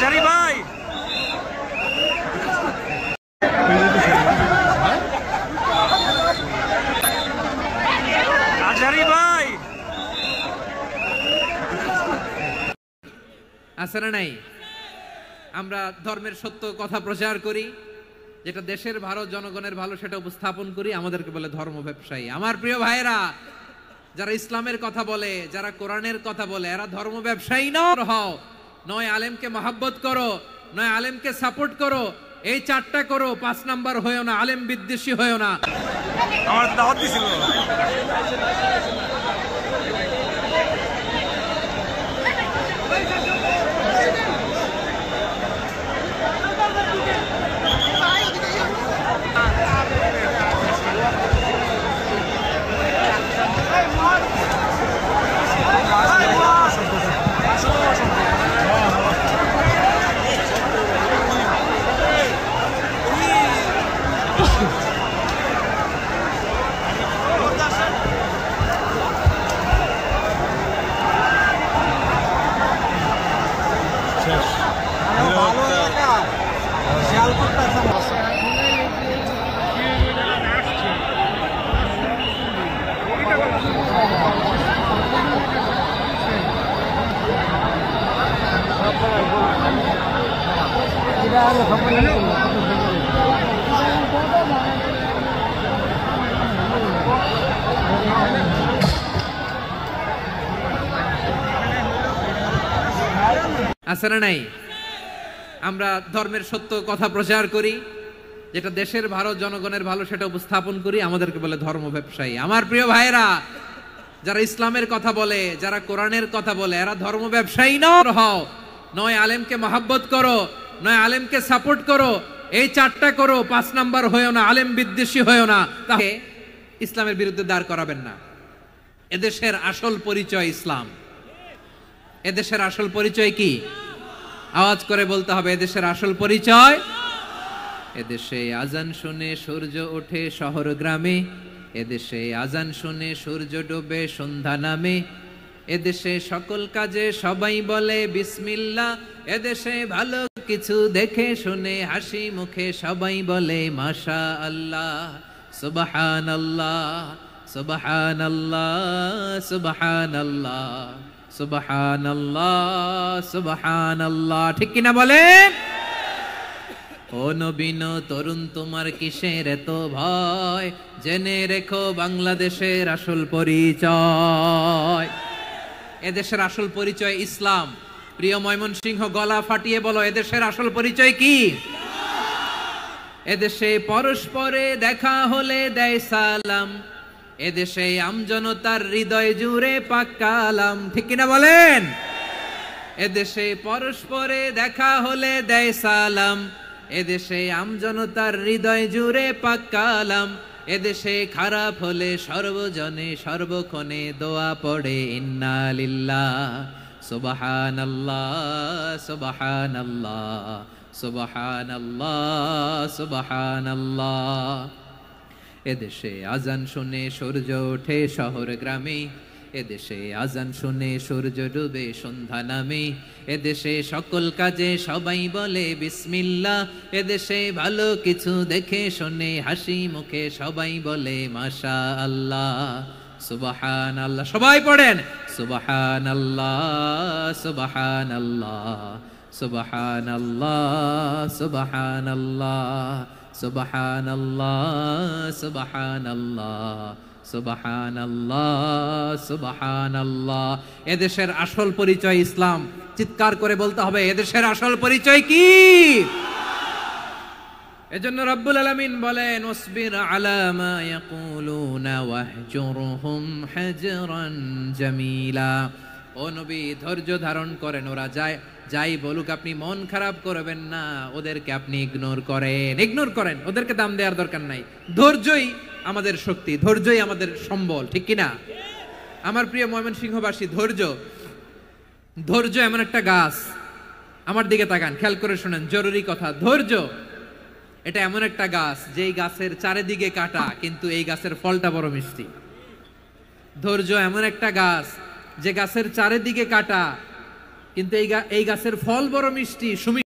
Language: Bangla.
আজহারি ভাই আজহারি ভাই আছে না নাই? আমরা ধর্মের সত্য কথা প্রচার করি, যেটা দেশের ভালো জনগণের ভালো সেটা উপস্থাপন করি, আমাদেরকে বলে ধর্ম ব্যবসায়ী। আমার প্রিয় ভাইয়েরা, যারা ইসলামের কথা বলে, যারা কোরআনের কথা বলে, এরা ধর্ম ব্যবসায়ী হও। নয় আলেমকে মহাব্বত করো, নয় আলেমকে সাপোর্ট করো, এই চারটা করো। 5 নাম্বার হয়েও না, আলেম বিদ্বেষী হয়েও না। আমার দাওয়াত দিছিল। আছে না নাই? আমরা ধর্মের সত্য কথা প্রচার করি, যেটা দেশের ভালো জনগণের ভালো সেটা উপস্থাপন করি, আমাদেরকে বলে ধর্ম ব্যবসায়ী। আমার প্রিয় ভাইয়েরা, যারা ইসলামের কথা বলে, যারা কোরআনের কথা বলে, এরা ধর্ম ব্যবসায়ী হও। নয় আলেমকে মহাব্বত করো, নয় আলেমকে সাপোর্ট করো, এই চারটা করো। 5 নাম্বার হয়েও না, আলেম বিদ্বেষী হয়েও না। তাকে ইসলামের বিরুদ্ধে দাঁড় করাবেন না। এদেশের আসল পরিচয় ইসলাম। এদেশের আসল পরিচয় কি? আওয়াজ করে বলতে হবে, এদেশের আসল পরিচয়। এদেশে আজান শুনে সূর্য ওঠে শহর গ্রামে, এদেশে আজান শুনে সূর্য ডোবে সন্ধ্যা নামে, এদেশে সকল কাজে সবাই বলে বিসমিল্লাহ, এদেশে ভালো কিছু দেখে শুনে হাসি মুখে সবাই বলে মাশা আল্লাহ, সুবহানাল্লাহ সুবহানাল্লাহ সুবহানাল্লাহ সুবহানাল্লাহ সুবহানাল্লাহ। ঠিক কিনা বলেন? ও নবীন তরুণ, তোমার কিসের এত ভয়? জেনে রেখো বাংলাদেশের আসল পরিচয়। এদেশের আসল পরিচয় ইসলাম। প্রিয় ময়মনসিংহ, গলা ফাটিয়ে বলো, এদেশের আসল পরিচয় কি? এদেশে পরস্পরে দেখা হলে দেয় সালাম, এদেশে আমজনতার হৃদয় জুড়ে পাক্কা আলাম। ঠিক কিনা বলেন? এদেশে পরস্পরে দেখা হলে দেয় সালাম, এদেশে আমজনতার হৃদয় জুড়ে পাক্কা আলাম, এদেশে খারাপ হলে সর্বজনে সর্বক্ষণে দোয়া পড়ে ইন্না লিল্লাহ সুবহানাল্লাহ সুবহানাল্লাহ সুবহানাল্লাহ সুবহানাল্লাহ। এদেশে আজান শুনে সূর্য ওঠে শহর গ্রামে, এদেশে আজান শুনে সূর্য ডুবে সন্ধ্যা নামে, এদেশে সকল কাজে সবাই বলে বিসমিল্লাহ, এদেশে ভালো কিছু দেখে শুনে হাসি মুখে সবাই বলে মাশা আল্লাহ সুবহানাল্লাহ। সবাই পড়েন সুবহানাল্লাহ সুবহানাল্লাহ সুবহানাল্লাহ সুবহানাল্লাহ সুবহানাল্লাহ সুবহানাল্লাহ সুবহানাল্লাহ সুবহানাল্লাহ। এদেশের আসল পরিচয় ইসলাম। চিৎকার করে বলতে হবে, এদেশের আসল পরিচয় কি? এজন্য রব্বুল আলামিন বলেন, ওয়াসবির আলা মা ইয়াকুলুনা ওয়াহজুরহুম হাজরান জামিলা। ও নবী, ধৈর্য ধারণ করেন, ওরা যাই বলুক আপনি মন খারাপ করবেন না, ওদেরকে আপনি ইগনোর করেন, ওদেরকে দাম দেওয়ার দরকার নাই। ধৈর্যই আমাদের শক্তি, ধৈর্যই আমাদের সম্বল। ঠিক কিনা? আমার প্রিয় ময়মনসিংহবাসী, ধৈর্য এমন একটা গাছ। আমার দিকে তাকান, খেয়াল করে শুনেন, জরুরি কথা। ধৈর্য এটা এমন একটা গাছ, যেই গাছের চারিদিকে কাটা, কিন্তু এই গাছের ফলটা বড় মিষ্টি। ধৈর্য এমন একটা গাছ, যে গাছের চারিদিকে কাটা, কিন্তু এই গাছের ফল বড় মিষ্টি,